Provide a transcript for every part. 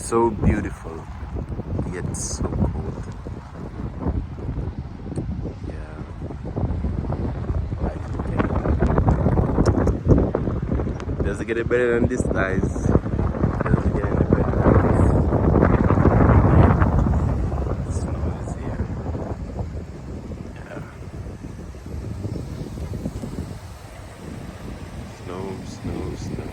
So beautiful, yet so cold. Yeah. Does it get any better than this, guys? Does it get any better than this? Snow is here. Yeah. Snow, snow, snow.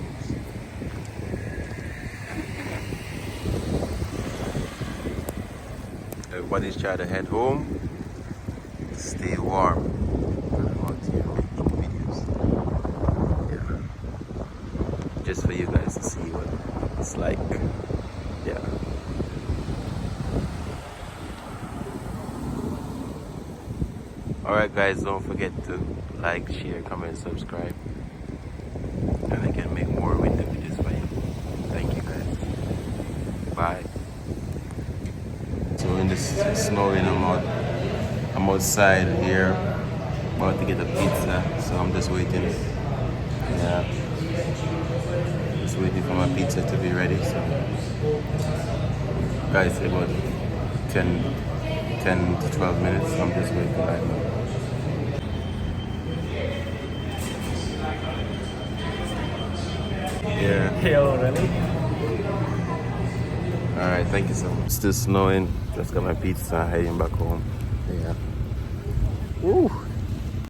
Everybody's trying to head home to stay warm. I'm out here making videos. Yeah. Just for you guys to see what it's like. Yeah. Alright guys, don't forget to like, share, comment, subscribe. And I can make more winter videos for you. Thank you guys. Bye. So in this snowing, I'm outside here, about to get a pizza. So I'm just waiting. Yeah. Just waiting for my pizza to be ready. So guys, about 10 to 12 minutes. I'm just waiting right now. Yeah. Hello, really? Alright, thank you so much. Still snowing. Just got my pizza, heading back home. Yeah. Woo!